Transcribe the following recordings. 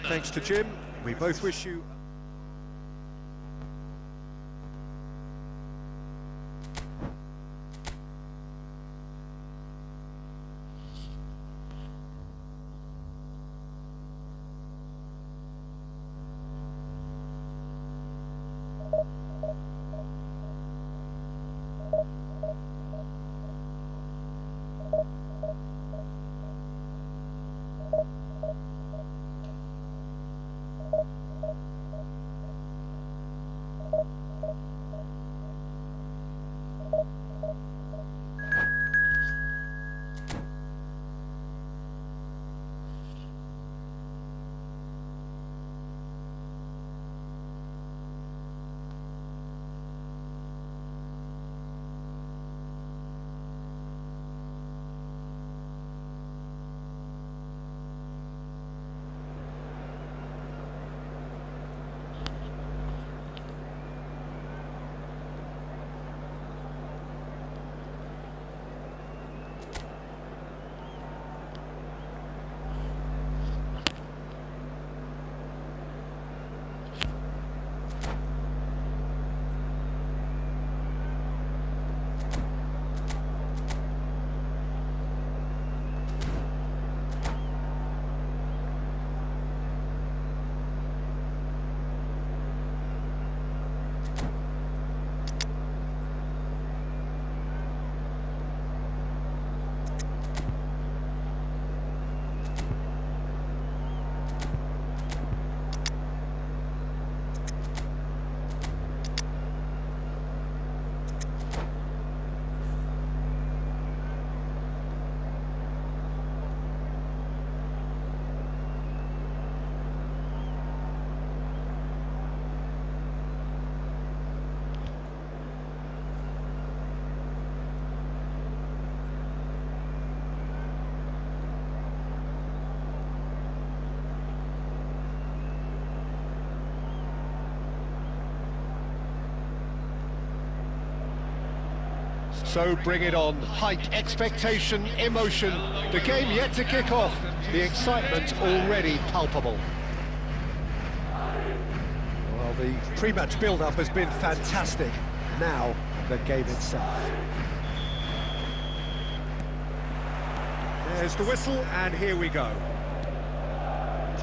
thanks to Jim. We both wish you... So bring it on. Height, expectation, emotion. The game yet to kick off. The excitement already palpable. Well, the pre-match build-up has been fantastic. Now, the game itself. There's the whistle, and here we go.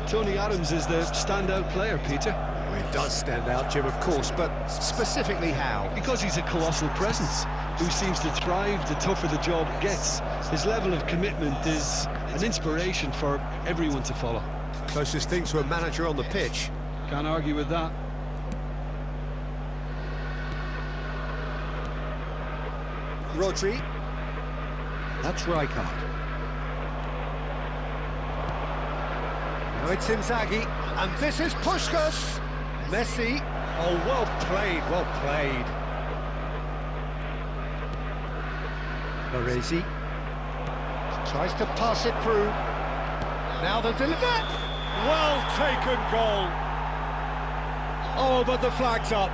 Tony Adams is the standout player, Peter. Well, he does stand out, Jim, of course, but specifically how? Because he's a colossal presence who seems to thrive the tougher the job gets. His level of commitment is an inspiration for everyone to follow. Closest thing to a manager on the pitch. Can't argue with that. Rodri. That's Rijkaard. Now it's Inzaghi, and this is Puskás. Messi. Oh, well played, well played. Baresi tries to pass it through. Now the deliver. Well taken goal. Oh, but the flag's up.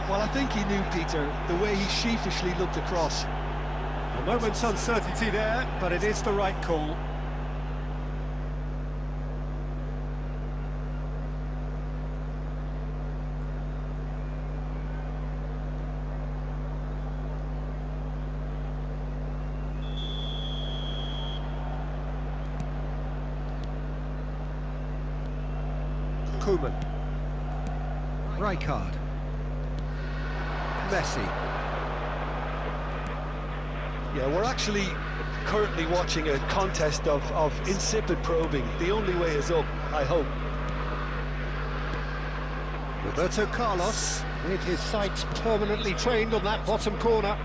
Well, I think he knew, Peter, the way he sheepishly looked across. A moment's uncertainty there, but it is the right call. Koeman. Rijkaard. Messi. Yeah, we're actually currently watching a contest of insipid probing. The only way is up, I hope. Roberto Carlos, with his sights permanently trained on that bottom corner.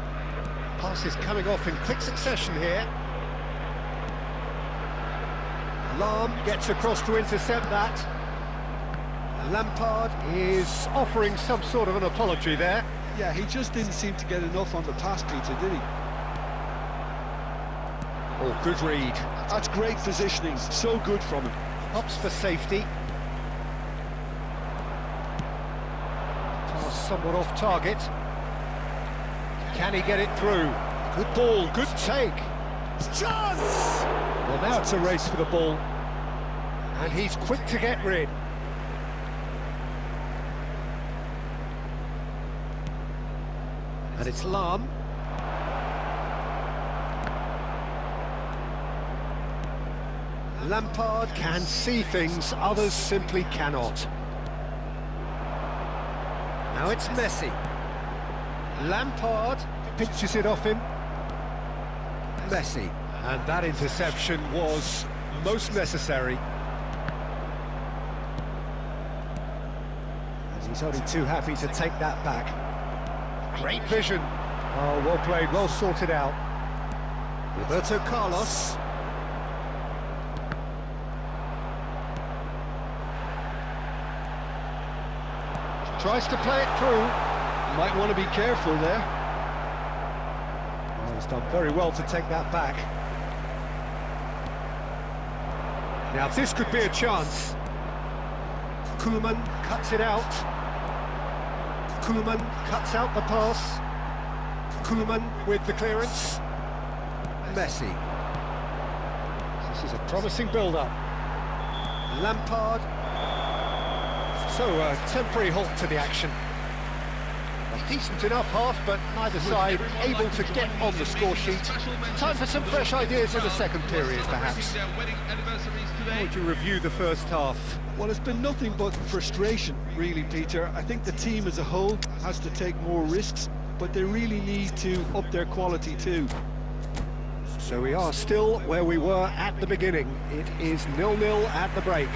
Pass is coming off in quick succession here. Lahm gets across to intercept that. Lampard is offering some sort of an apology there. Yeah, he just didn't seem to get enough on the pass, Peter, did he? Oh, good read. That's great positioning, so good from him. Hops for safety. Pass somewhat off target. Can he get it through? Good ball, good take. Chance! Well, now it's a race for the ball. And he's quick to get rid. And it's Lahm. Lampard can see things others simply cannot. Now it's Messi. Lampard pinches it off him. Messi. And that interception was most necessary. And he's only too happy to take that back. Great vision. Oh, well played, well sorted out. Roberto Carlos. Tries to play it through. Might want to be careful there. Well, he's done very well to take that back. Now this could be a chance. Koeman cuts it out. Koeman cuts out the pass. Koeman with the clearance. Messi. This is a promising build-up. Lampard. So, a temporary halt to the action. A decent enough half, but neither side able to get on the score sheet. Time for some fresh ideas in the second period, perhaps. How would you review the first half? Well, it's been nothing but frustration, really, Peter. I think the team as a whole has to take more risks, but they really need to up their quality too. So we are still where we were at the beginning. It is 0-0 at the break.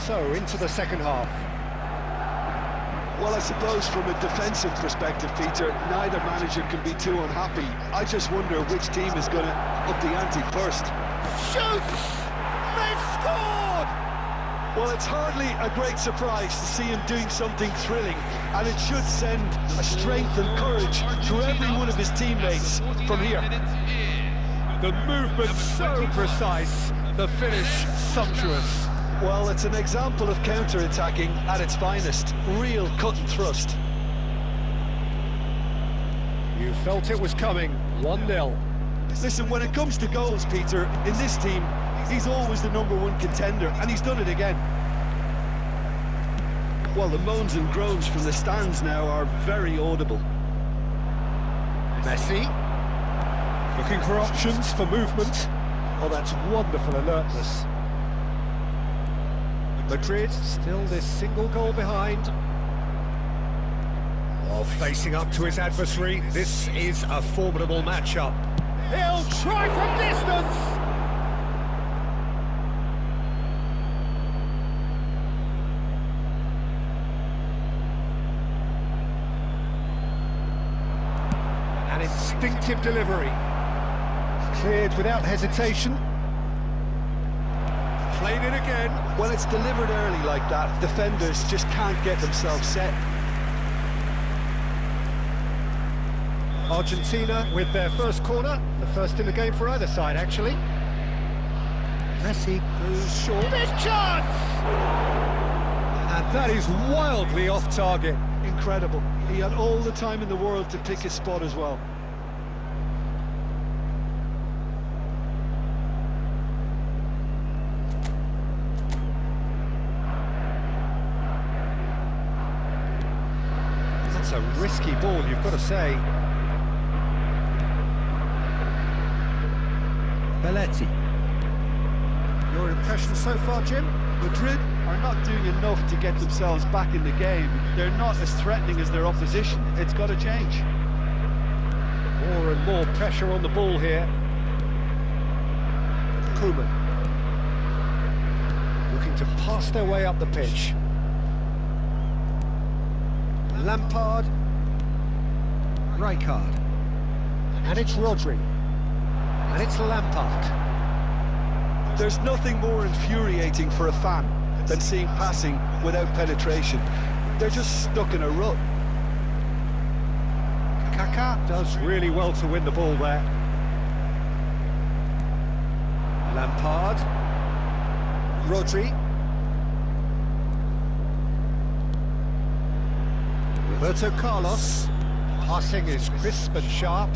So, into the second half. Well, I suppose from a defensive perspective, Peter, neither manager can be too unhappy. I just wonder which team is going to up the ante first. Shoots! They've scored! Well, it's hardly a great surprise to see him doing something thrilling, and it should send a strength and courage to every one of his teammates from here. The movement so precise, the finish sumptuous. Well, it's an example of counter-attacking at its finest. Real cut and thrust. You felt it was coming. 1-0. Listen, when it comes to goals, Peter, in this team, he's always the #1 contender, and he's done it again. Well, the moans and groans from the stands now are very audible. Messi. Looking for options for movement. Oh, that's wonderful alertness. Madrid still this single goal behind. While facing up to his adversary, this is a formidable matchup. He'll try from distance! An instinctive delivery. Cleared without hesitation. Played it again. When it's delivered early like that, defenders just can't get themselves set. Argentina with their first corner, the first in the game for either side, actually. Messi goes short. Big chance! And that is wildly off target. Incredible. He had all the time in the world to pick his spot as well. That's a risky ball, you've got to say. Belletti. Your impression so far, Jim? Madrid are not doing enough to get themselves back in the game. They're not as threatening as their opposition. It's got to change. More and more pressure on the ball here. Koeman. Looking to pass their way up the pitch. Lampard. Rijkaard. And it's Rodri. And it's Lampard. There's nothing more infuriating for a fan than seeing passing without penetration. They're just stuck in a rut. Kaká does really well to win the ball there. Lampard. Rodri. Roberto Carlos. Passing is crisp and sharp.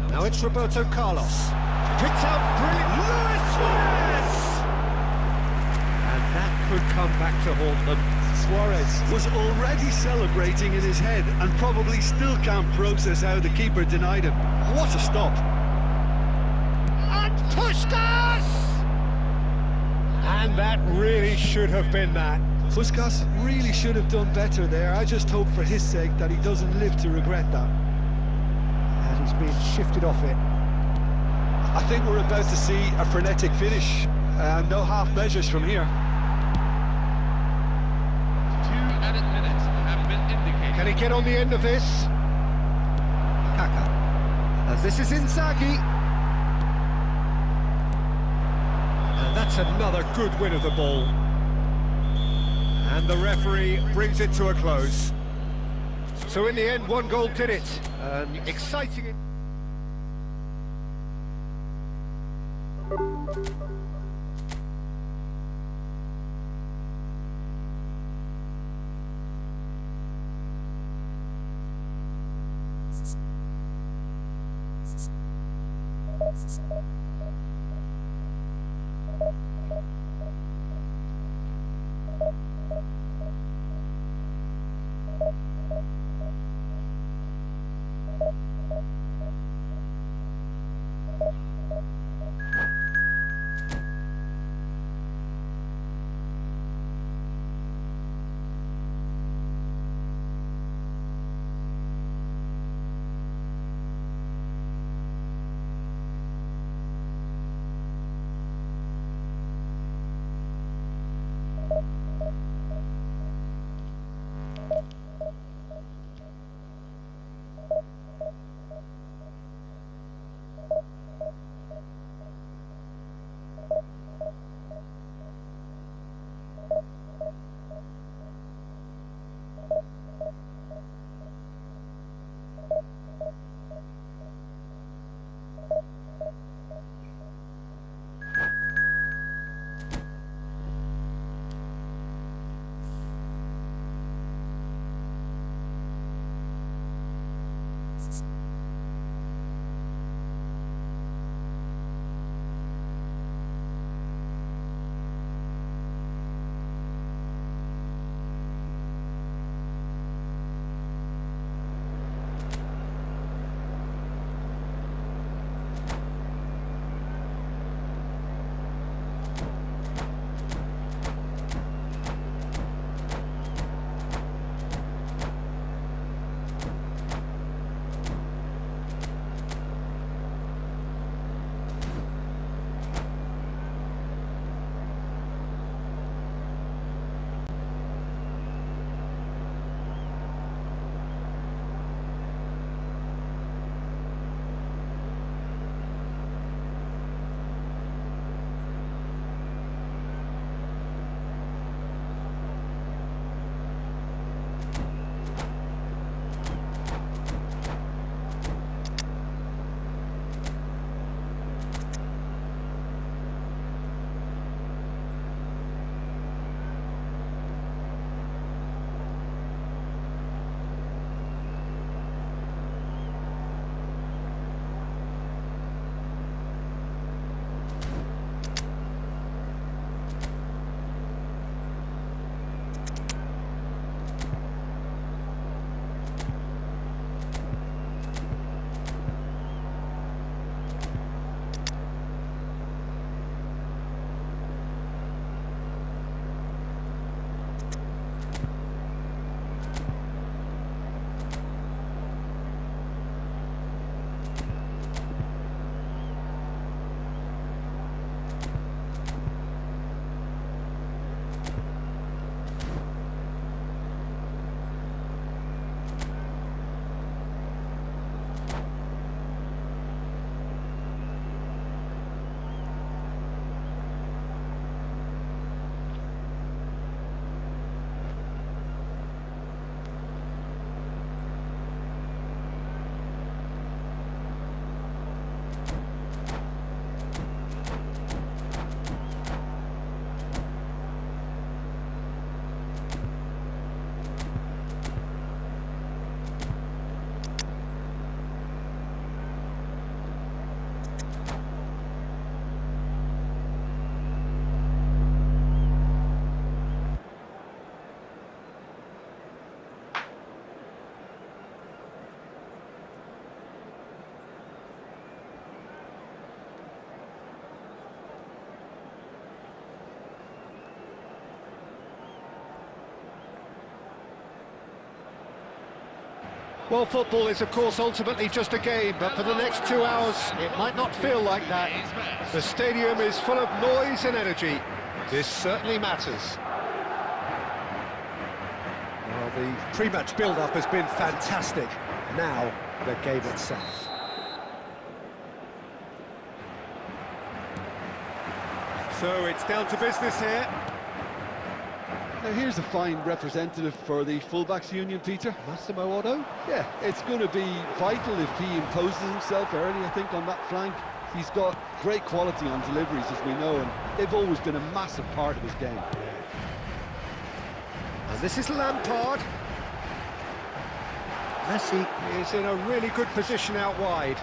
Now it's Roberto Carlos. Picked out brilliant. Luis Suarez! And that could come back to haunt them. Suarez was already celebrating in his head and probably still can't process how the keeper denied him. What a stop. And Puskas! And that really should have been that. Puskas really should have done better there. I just hope for his sake that he doesn't live to regret that. And he's being shifted off it. I think we're about to see a frenetic finish. No half measures from here. 2 added minutes have been indicated. Can he get on the end of this? Kaka. As this is Inzaghi. And that's another good win of the ball. And the referee brings it to a close. So in the end, 1 goal did it. Exciting. Well, football is, of course, ultimately just a game, but for the next 2 hours, it might not feel like that. The stadium is full of noise and energy. This certainly matters. Well, the pre-match build-up has been fantastic. Now, the game itself. So it's down to business here. Now here's a fine representative for the fullbacks union, Peter. Massimo Otto? Yeah, it's going to be vital if he imposes himself early, I think, on that flank. He's got great quality on deliveries, as we know, and they've always been a massive part of his game. And this is Lampard. Messi is in a really good position out wide.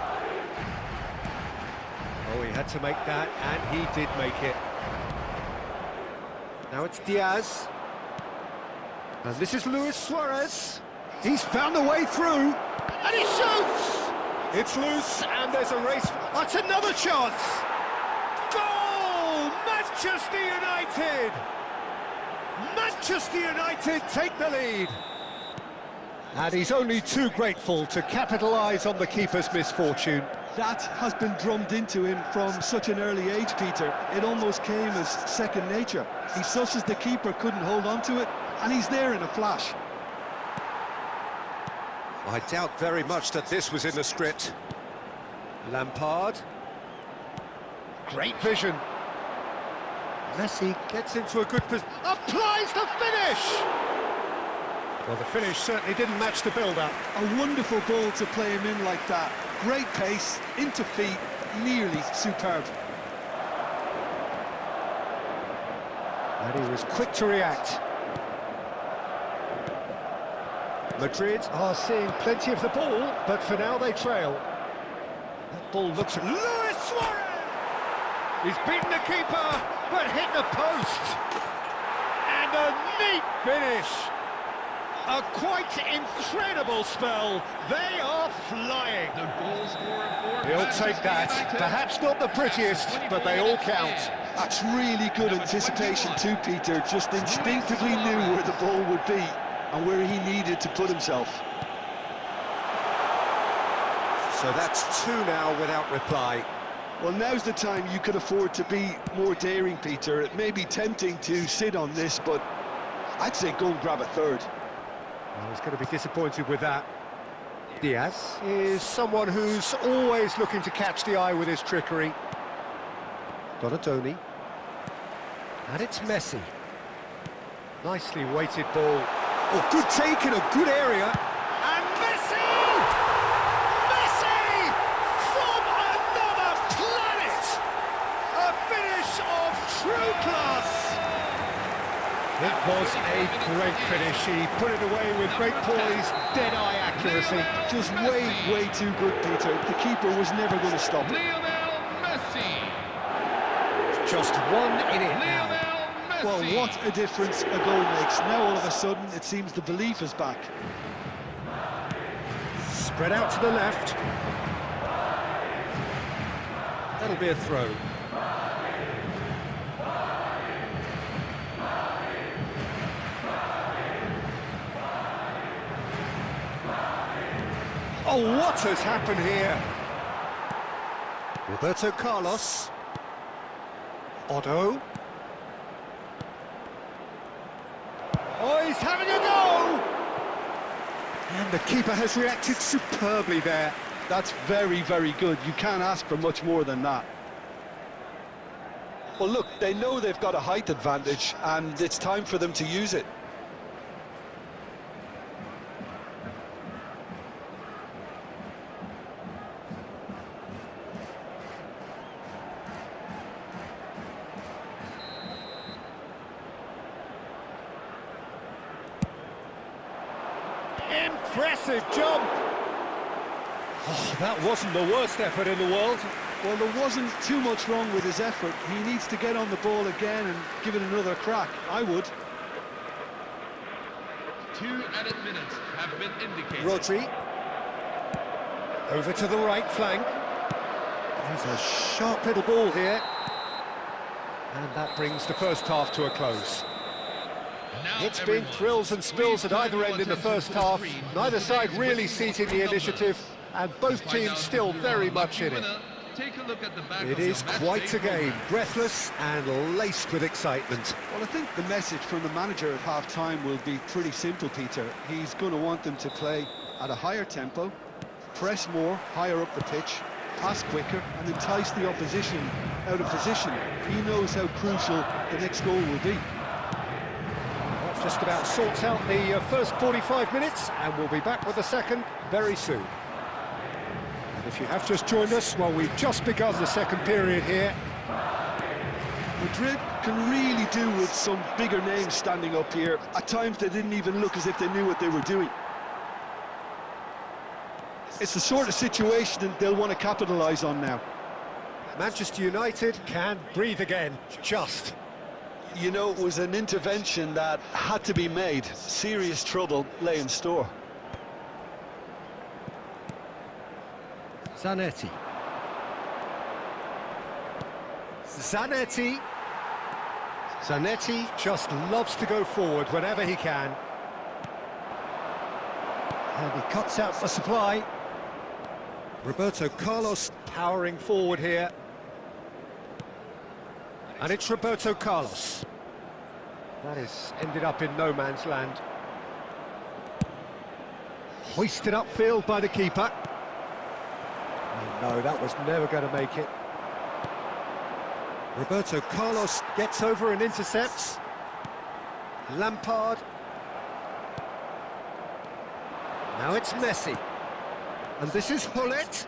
Oh, he had to make that, and he did make it. Now it's Diaz. And this is Luis Suarez. He's found a way through, and he shoots! It's loose, and there's a race. That's another chance! Goal! Manchester United! Manchester United take the lead. And he's only too grateful to capitalise on the keeper's misfortune. That has been drummed into him from such an early age, Peter. It almost came as second nature. He sussed the keeper couldn't hold on to it, and he's there in a flash. I doubt very much that this was in the script. Lampard. Great vision. Messi gets into a good position. Applies the finish! Well, the finish certainly didn't match the build-up. A wonderful ball to play him in like that. Great pace, into feet, nearly superb. And he was quick to react. Madrid are seeing plenty of the ball, but for now they trail. That ball looks... Luis Suarez! He's beaten the keeper, but hit the post. And a neat finish. A quite incredible spell. They are flying. The goal scorer for He'll take that. Perhaps not the prettiest, but they all count. That's really good anticipation too, Peter. Just instinctively knew where the ball would be and where he needed to put himself. So that's two now without reply. Well, now's the time you could afford to be more daring, Peter. It may be tempting to sit on this, but I'd say go and grab a third. Well, he's going to be disappointed with that. Diaz is someone who's always looking to catch the eye with his trickery. Donatoni. And it's Messi. Nicely weighted ball. Oh, good take in a good area. And Messi! Messi! From another planet! A finish of true class! It was a great finish. He put it away with great poise, dead-eye accuracy. Just way too good, Peter. The keeper was never going to stop it. Lionel Messi. Just one in it now. Lionel Messi. Well, what a difference a goal makes. Now all of a sudden, it seems the belief is back. Spread out to the left. That'll be a throw. Oh, what has happened here? Roberto Carlos. Otto. Oh, he's having a go! And the keeper has reacted superbly there. That's very good. You can't ask for much more than that. Well, look, they know they've got a height advantage, and it's time for them to use it. Impressive jump! Oh, that wasn't the worst effort in the world. Well, there wasn't too much wrong with his effort. He needs to get on the ball again and give it another crack. I would. 2 added minutes have been indicated. Rodri. Over to the right flank. There's a sharp little ball here. And that brings the first half to a close. Now It's been thrills and spills at either end in the first half. Neither side really seizing the initiative, and both teams still very much in it. Take a look at the back It of is your match quite day a game, report. breathless and laced with excitement. Well, I think the message from the manager at half-time will be pretty simple, Peter. He's going to want them to play at a higher tempo, press more, higher up the pitch, pass quicker, and entice the opposition out of position. He knows how crucial the next goal will be. That just about sorts out the first 45 minutes, and we'll be back with the second very soon. And if you have just joined us, well, we've just begun the second period here. Madrid can really do with some bigger names standing up here. At times they didn't even look as if they knew what they were doing. It's the sort of situation that they'll want to capitalise on now. Manchester United can breathe again, just. You know, it was an intervention that had to be made. Serious trouble lay in store. Zanetti. Zanetti. Zanetti just loves to go forward whenever he can. And he cuts out the supply. Roberto Carlos powering forward here. And it's Roberto Carlos. That has ended up in no man's land. Hoisted upfield by the keeper. Oh, no, that was never going to make it. Roberto Carlos gets over and intercepts. Lampard. Now it's Messi. And this is Hullet.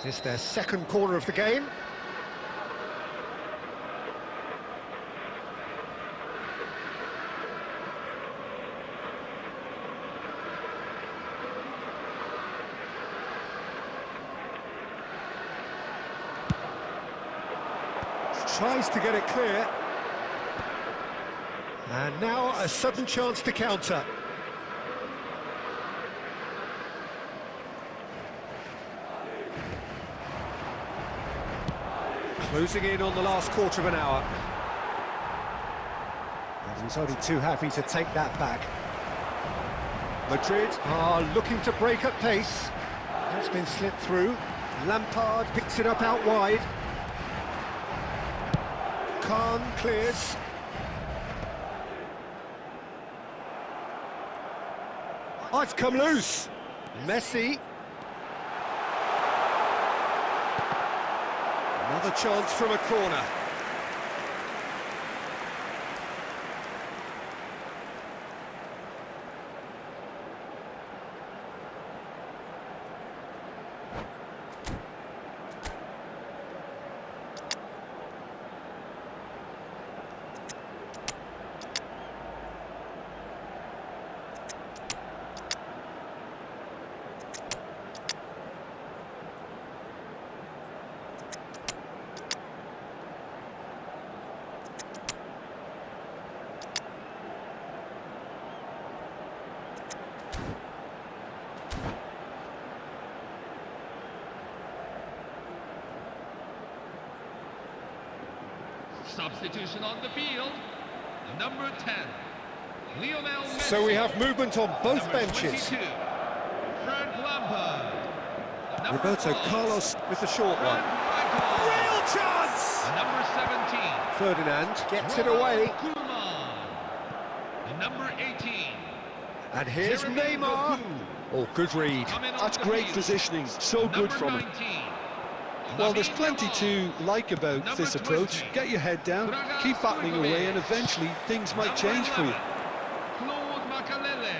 This is their second corner of the game. Tries to get it clear. And now a sudden chance to counter. Closing in on the last quarter of an hour. And he's only too happy to take that back. Madrid are looking to break at pace. That's been slipped through. Lampard picks it up out wide. Khan clears. Oh, it's come loose. Messi. Another chance from a corner. Substitution on the field, number 10, Lionel Messi. So we have movement on both Number benches. 22, Frank Lampard. Number Roberto 5, Carlos with the short one. Michael. Real chance! Number 17, Ferdinand gets it away. Koeman. Number 18, And here's Jeremy Neymar. Doku. Oh, good read. Coming on That's the great field. positioning, so good Number from him. 19, Well, there's Lamine plenty Yamal. to like about Number this approach. 20, Get your head down, keep battling away, and eventually things might change for you. Claude Makalele.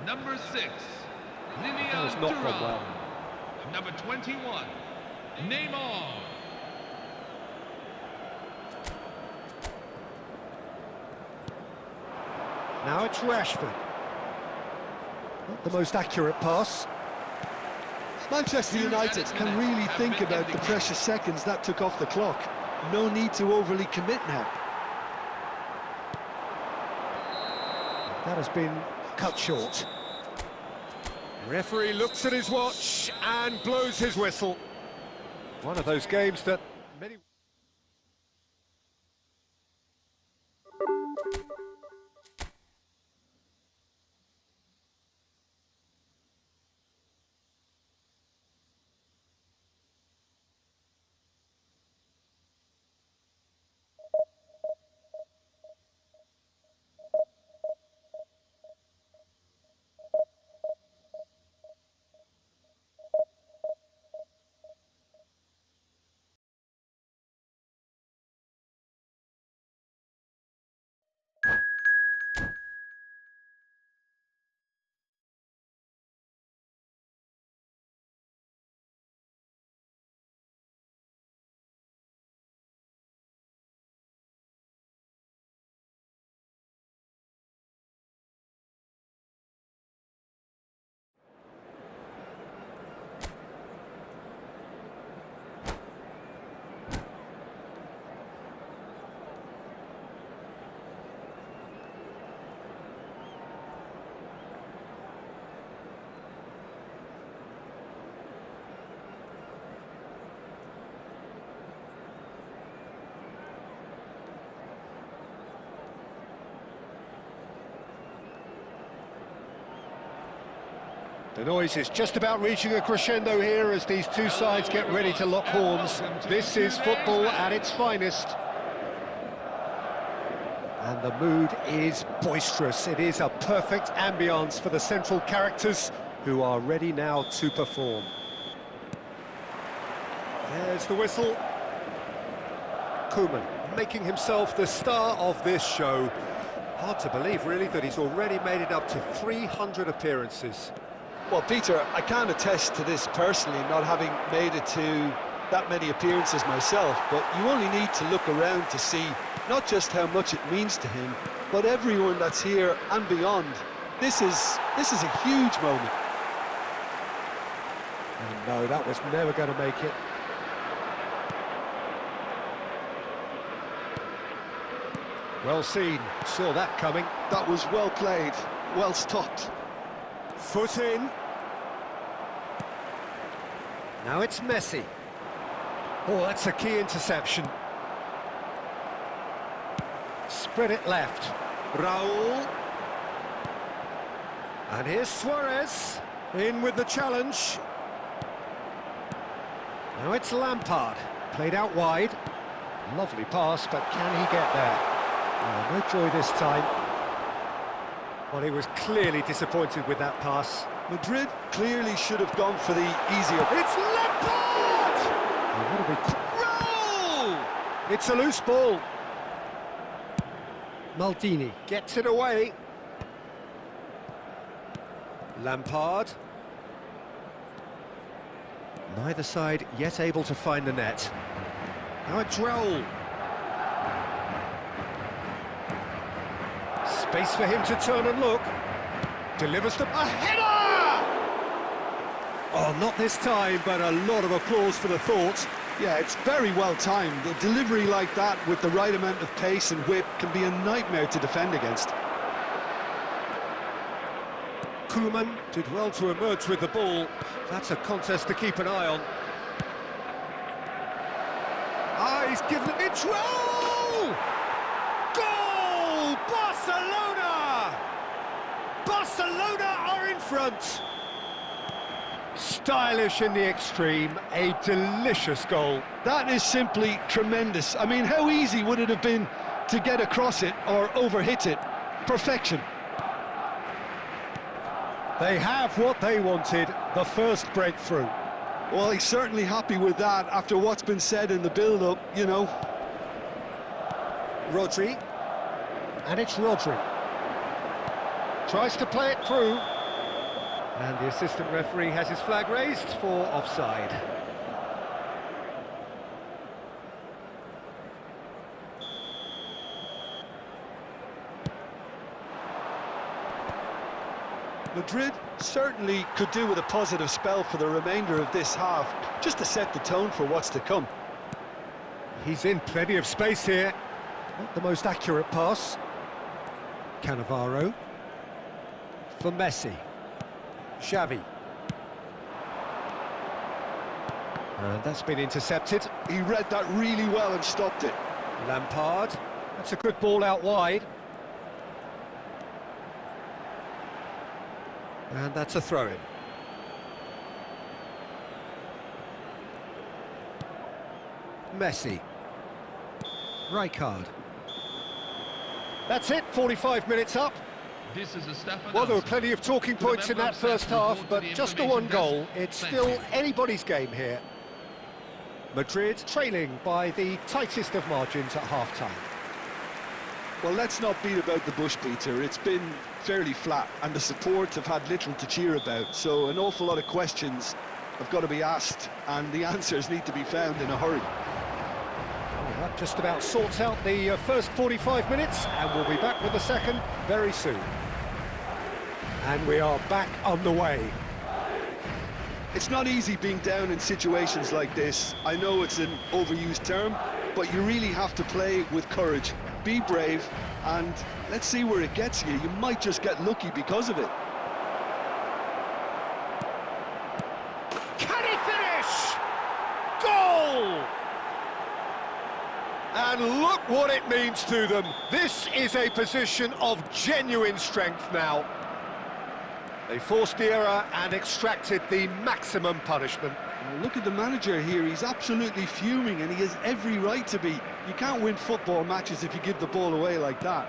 Number 6, Lilian That has not gone Thuram. well. Number 21, Neymar. Now it's Rashford. Not the most accurate pass. Manchester United can really think about the precious seconds that took off the clock. No need to overly commit now. That has been cut short. Referee looks at his watch and blows his whistle. One of those games that many... The noise is just about reaching a crescendo here as these two sides get ready to lock horns. This is football at its finest. And the mood is boisterous. It is a perfect ambience for the central characters who are ready now to perform. There's the whistle. Koeman making himself the star of this show. Hard to believe, really, that he's already made it up to 300 appearances. Well, Peter, I can't attest to this personally, not having made it to that many appearances myself, but you only need to look around to see not just how much it means to him, but everyone that's here and beyond. This is a huge moment. And no, that was never going to make it. Well seen, saw that coming. That was well played, well stopped. Foot in. Now it's Messi. Oh, that's a key interception. Spread it left. Raul. And here's Suarez. In with the challenge. Now it's Lampard. Played out wide. Lovely pass, but can he get there? Oh, no joy this time. Well, he was clearly disappointed with that pass. Madrid clearly should have gone for the easier... It's Lampard! Oh, what a big... Roll! It's a loose ball. Maldini gets it away. Lampard. Neither side yet able to find the net. Now it's Raul. Space for him to turn and look. Delivers the... A header! Oh, not this time, but a lot of applause for the thought. Yeah, it's very well timed. A delivery like that with the right amount of pace and whip can be a nightmare to defend against. Koeman did well to emerge with the ball. That's a contest to keep an eye on. Ah, he's given it... It's Raul! Goal! Barcelona! Barcelona are in front. Stylish in the extreme, a delicious goal. That is simply tremendous. I mean, how easy would it have been to get across it or overhit it? Perfection. They have what they wanted, the first breakthrough. Well, he's certainly happy with that after what's been said in the build-up, you know. Rodri. And it's Rodri. Tries to play it through. And the assistant referee has his flag raised for offside. Madrid certainly could do with a positive spell for the remainder of this half, just to set the tone for what's to come. He's in plenty of space here. Not the most accurate pass. Cannavaro. For Messi. Xavi. And that's been intercepted. He read that really well and stopped it. Lampard. That's a good ball out wide. And that's a throw-in. Messi. Rijkaard. That's it, 45 minutes up. This is a staff Well, there were announcement. plenty of talking To the points in member that of staff first who half, brought but the just the information one goal. desk. It's Thank still you. anybody's game here. Madrid trailing by the tightest of margins at half-time. Well, let's not beat about the bush, Peter. It's been fairly flat, and the support have had little to cheer about, so an awful lot of questions have got to be asked, and the answers need to be found in a hurry. Well, that just about sorts out the first 45 minutes, and we'll be back with the second very soon. And we are back on the way. It's not easy being down in situations like this. I know it's an overused term, but you really have to play with courage. Be brave, and let's see where it gets you. You might just get lucky because of it. Can he finish? Goal! And look what it means to them. This is a position of genuine strength now. They forced the error and extracted the maximum punishment. Well, look at the manager here. He's absolutely fuming, and he has every right to be. You can't win football matches if you give the ball away like that.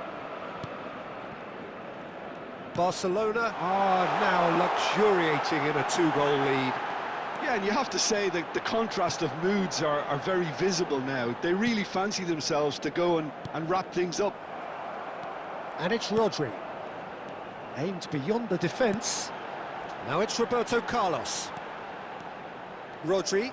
Barcelona are now luxuriating in a two-goal lead. Yeah, and you have to say that the contrast of moods are very visible now. They really fancy themselves to go and wrap things up. And it's Rodri. Aimed beyond the defence. Now it's Roberto Carlos. Rodri.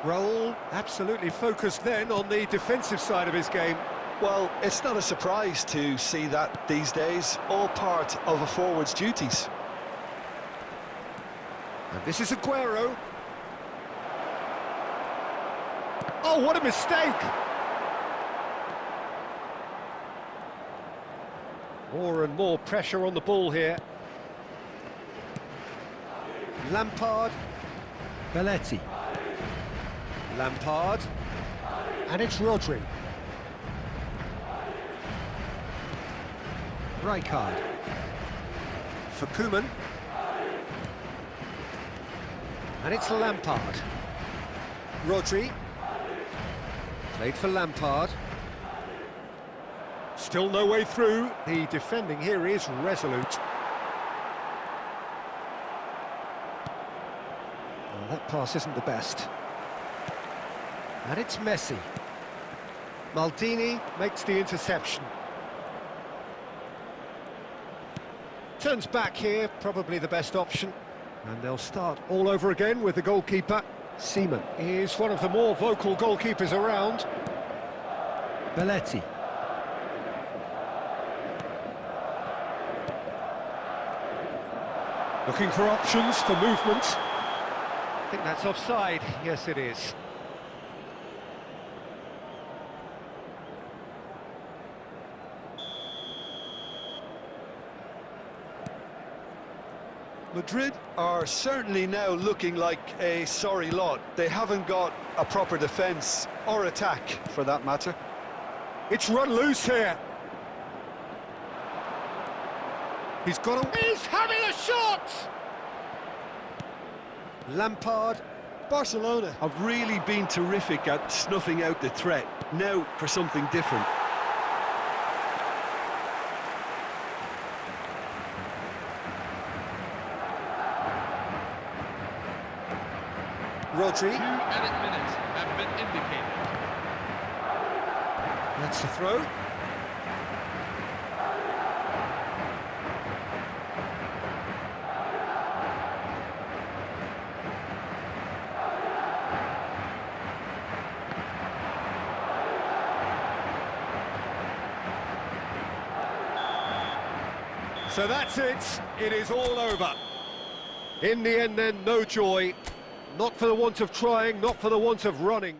Raul absolutely focused then on the defensive side of his game. Well, it's not a surprise to see that these days, all part of a forward's duties. And this is Aguero. Oh, what a mistake! More and more pressure on the ball here. Lampard. Belletti. Lampard. And it's Rodri. Rijkaard. For Koeman. And it's Lampard. Rodri. Played for Lampard. Still no way through. The defending here is resolute. Oh, that pass isn't the best. And it's Messi. Maldini makes the interception. Turns back here, probably the best option. And they'll start all over again with the goalkeeper. Seaman is one of the more vocal goalkeepers around. Belletti. Looking for options for movement. I think that's offside. Yes, it is. Madrid are certainly now looking like a sorry lot. They haven't got a proper defence or attack, for that matter. It's run loose here. He's got a... He's having a shot! Lampard. Barcelona have really been terrific at snuffing out the threat. Now for something different. Rodri. 2 added minutes have been indicated. That's the throw. So that's it. It is all over. In the end then, no joy. Not for the want of trying, not for the want of running.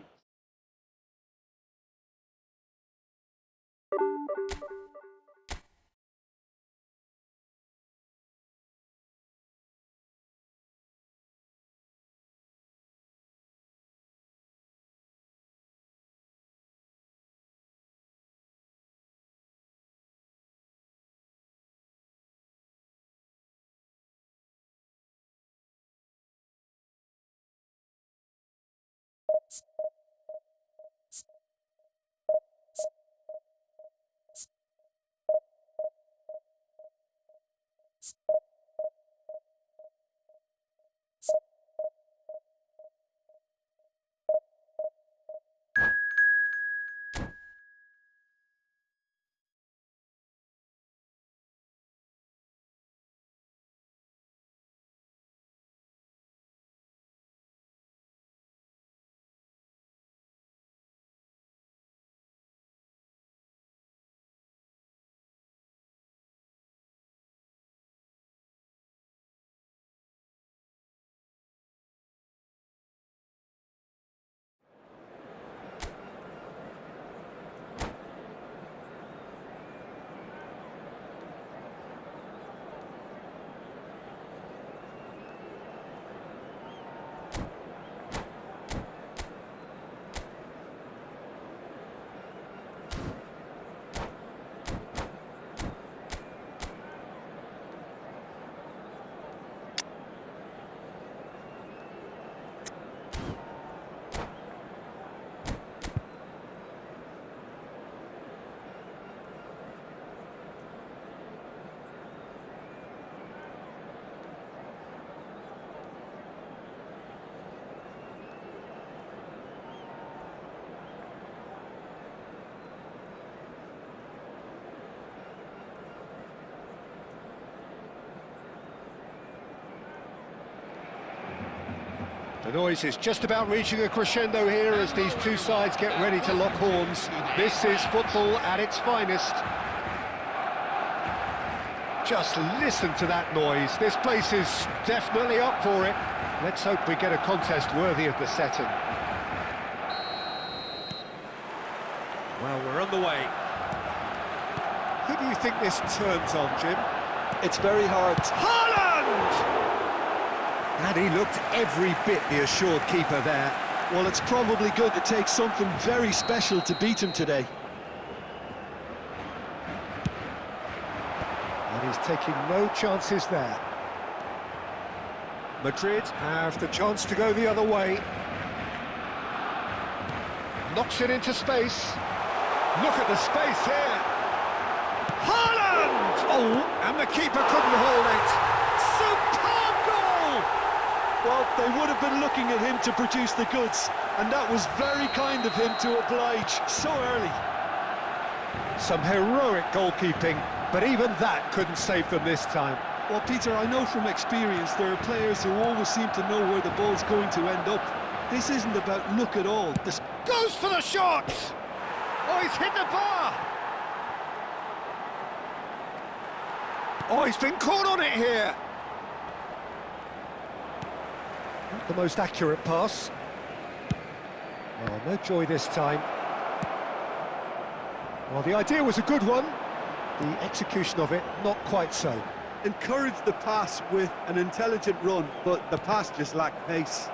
The noise is just about reaching a crescendo here as these two sides get ready to lock horns. This is football at its finest. Just listen to that noise. This place is definitely up for it. Let's hope we get a contest worthy of the setting. Well, we're on the way. Who do you think this turns on, Jim? It's very hard. Haaland! And he looked every bit the assured keeper there. Well, it's probably going to take something very special to beat him today. And he's taking no chances there. Madrid have the chance to go the other way. Knocks it into space. Look at the space here. Haaland! Oh, and the keeper couldn't hold it. Superb goal! Well, they would have been looking at him to produce the goods, and that was very kind of him to oblige so early. Some heroic goalkeeping, but even that couldn't save them this time. Well, Peter, I know from experience there are players who always seem to know where the ball's going to end up. This isn't about luck at all. This goes for the shot! Oh, he's hit the bar! Oh, he's been caught on it here! Not the most accurate pass. Oh, no joy this time. Well, the idea was a good one. The execution of it, not quite so. Encouraged the pass with an intelligent run, but the pass just lacked pace.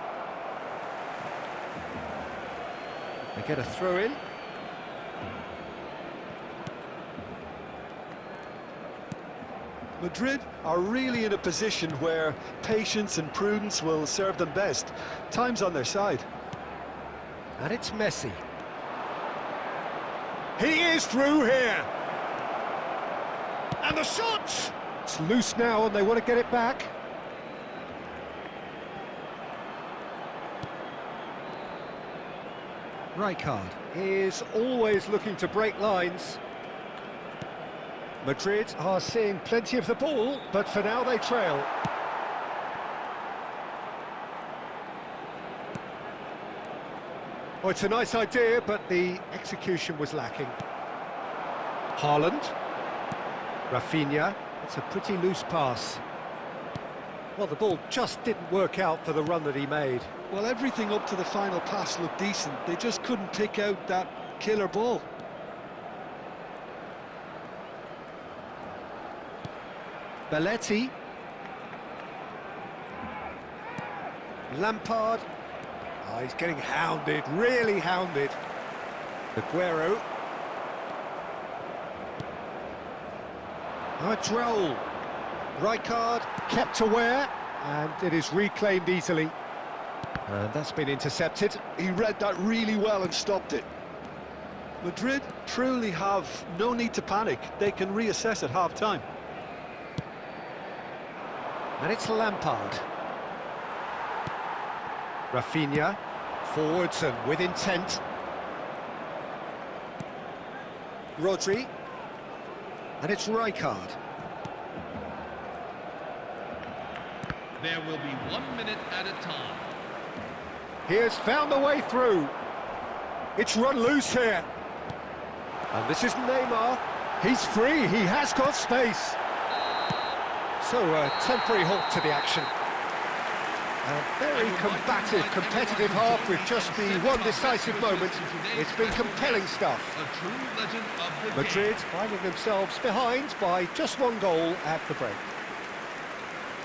They get a throw in. Madrid are really in a position where patience and prudence will serve them best. Time's on their side. And it's Messi. He is through here. And the shot! It's loose now and they want to get it back. Rijkaard is always looking to break lines. Madrid are seeing plenty of the ball, but for now they trail. Oh, it's a nice idea, but the execution was lacking. Haaland. Rafinha. It's a pretty loose pass. Well, the ball just didn't work out for the run that he made. Well, everything up to the final pass looked decent. They just couldn't pick out that killer ball. Belletti. Lampard. Oh, he's getting hounded, really hounded. Aguero. Droll. Rijkaard kept aware, and it is reclaimed easily. And that's been intercepted. He read that really well and stopped it. Madrid truly have no need to panic. They can reassess at half-time. And it's Lampard. Rafinha, forwards and with intent. Rodri. And it's Rijkaard. There will be 1 minute at a time. He has found a way through. It's run loose here. And this is Neymar. He's free, he has got space. So a temporary halt to the action. A very combative, competitive half with just the one decisive moment. It's been compelling stuff. A true legend of the Madrid game. finding themselves behind by just one goal at the break.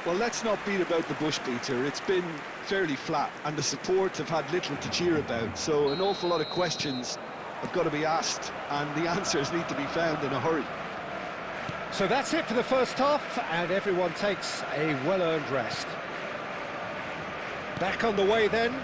Well, let's not beat about the bush, Peter. It's been fairly flat, and the support have had little to cheer about. So an awful lot of questions have got to be asked, and the answers need to be found in a hurry. So that's it for the first half, and everyone takes a well-earned rest. Back on the way then.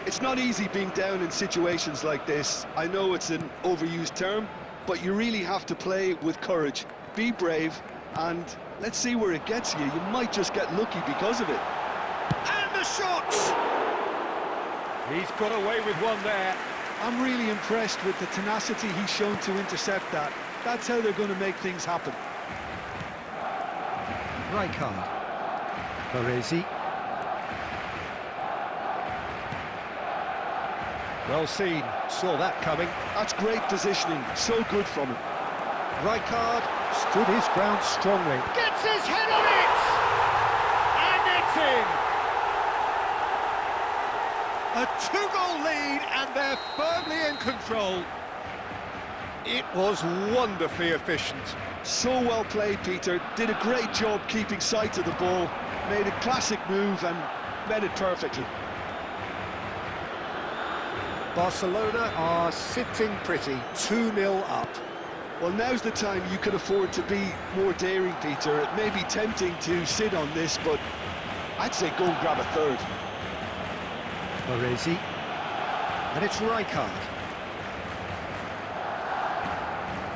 It's not easy being down in situations like this. I know it's an overused term, but you really have to play with courage. Be brave, and let's see where it gets you. You might just get lucky because of it. And the shot! He's got away with one there. I'm really impressed with the tenacity he's shown to intercept that. That's how they're going to make things happen. Rijkaard. Baresi. Well seen, saw that coming. That's great positioning, so good from him. Rijkaard stood his ground strongly. Gets his head on it! And it's in! A 2-goal lead and they're firmly in control. It was wonderfully efficient. So well played, Peter. Did a great job keeping sight of the ball. Made a classic move and read it perfectly. Barcelona are sitting pretty, 2-0 up. Well, now's the time you can afford to be more daring, Peter. It may be tempting to sit on this, but I'd say go and grab a third. Baresi. And it's Rijkaard.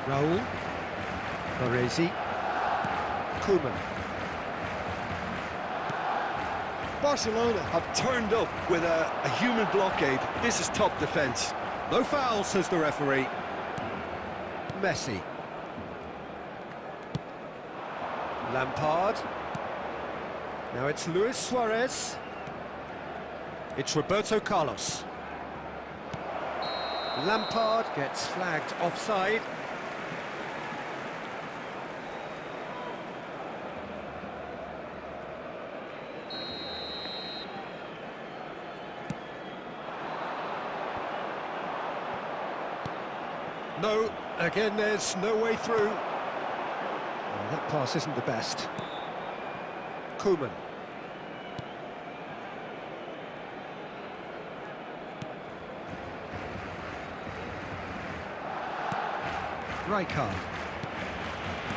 Raul. Baresi. Koeman. Barcelona have turned up with a human blockade. This is top defence. No foul, says the referee. Messi. Lampard. Now it's Luis Suarez. It's Roberto Carlos. Lampard gets flagged offside. No, again there's no way through. Oh, that pass isn't the best. Koeman. Rijkaard.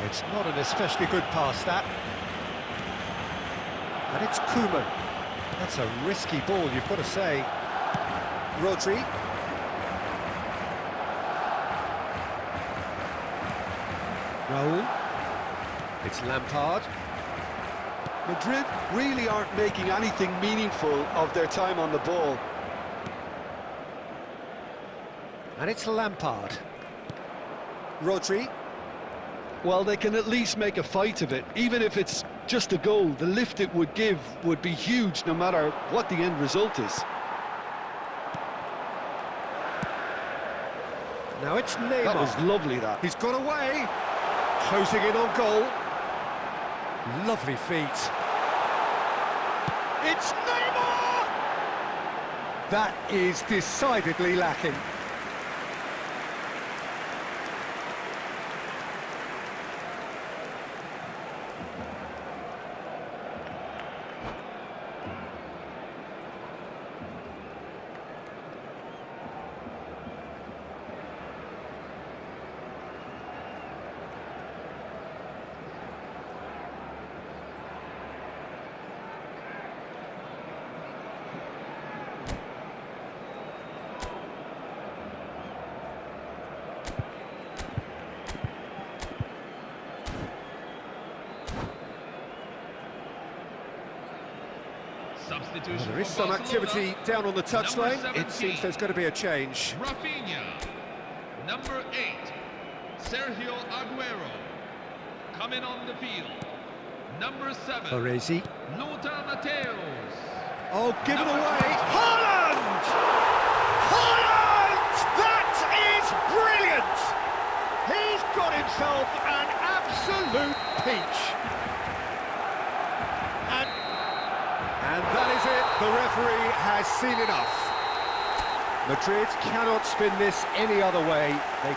It's not an especially good pass, that. And it's Koeman. That's a risky ball, you've got to say. Rodri. Raul. It's Lampard. Madrid really aren't making anything meaningful of their time on the ball. And it's Lampard. Rodri. Well, they can at least make a fight of it. Even if it's just a goal, the lift it would give would be huge no matter what the end result is. Now it's Neymar. That was lovely, that. He's got away. Closing in on goal. Lovely feet. It's Neymar! That is decidedly lacking. Substitution. Well, there is for some Barcelona. activity down on the touchline. Number It 17. seems there's going to be a change. Rafinha. Number 8, Sergio Aguero. Coming on the field. Number 7, Baresi. Lothar Matthäus. Oh, given Number away. 20. Haaland! Haaland! That is brilliant! He's got himself an absolute peach. And that is it. The referee has seen enough. Madrid cannot spin this any other way. They